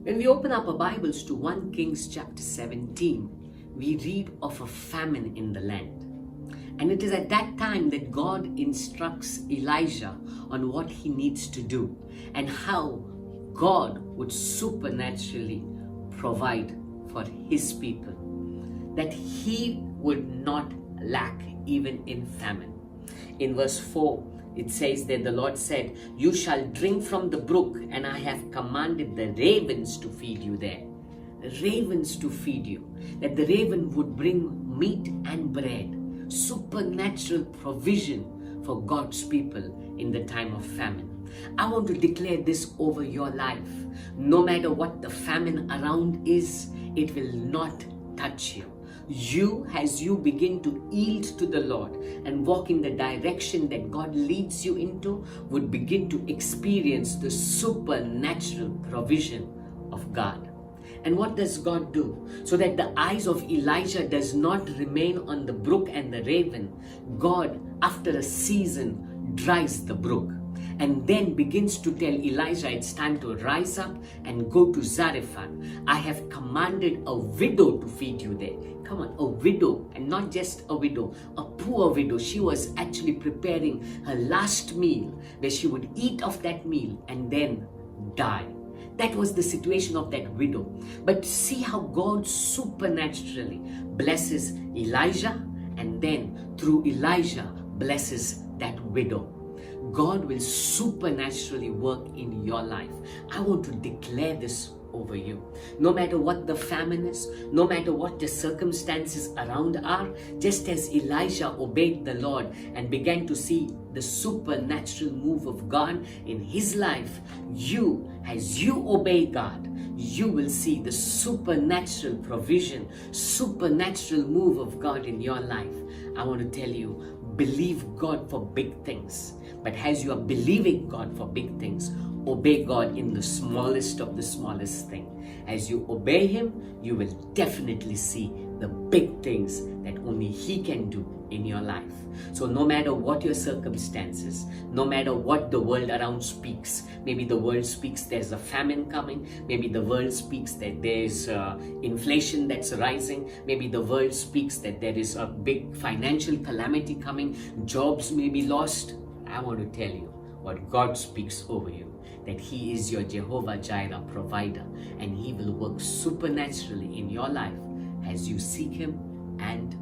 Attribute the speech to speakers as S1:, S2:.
S1: When we open up our Bibles to 1 Kings chapter 17, we read of a famine in the land. And it is at that time that God instructs Elijah on what he needs to do and how God would supernaturally provide for his people, that he would not lack even in famine. In verse 4, it says that the Lord said, "You shall drink from the brook, and I have commanded the ravens to feed you there." Ravens to feed you. That the raven would bring meat and bread. Supernatural provision for God's people in the time of famine. I want to declare this over your life. No matter what the famine around is, it will not touch you. You, as you begin to yield to the Lord and walk in the direction that God leads you into, would begin to experience the supernatural provision of God. And what does God do? So that the eyes of Elijah does not remain on the brook and the raven, God, after a season, dries the brook and then begins to tell Elijah, it's time to rise up and go to Zarephath. I have commanded a widow to feed you there. Come on, a widow, and not just a widow, a poor widow. She was actually preparing her last meal, where she would eat of that meal and then die. That was the situation of that widow. But see how God supernaturally blesses Elijah, and then through Elijah blesses that widow. God will supernaturally work in your life. I want to declare this over you. No matter what the famine is, no matter what the circumstances around are, just as Elijah obeyed the Lord and began to see the supernatural move of God in his life, you, as you obey God, you will see the supernatural provision, supernatural move of God in your life. I want to tell you, believe God for big things. But as you are believing God for big things, obey God in the smallest of the smallest thing. As you obey Him, you will definitely see the big things that only He can do in your life. So no matter what your circumstances, no matter what the world around speaks, maybe the world speaks there's a famine coming, maybe the world speaks that there's inflation that's rising, maybe the world speaks that there is a big financial calamity coming, jobs may be lost. I want to tell you what God speaks over you, that He is your Jehovah Jireh provider, and He will work supernaturally in your life as you seek Him and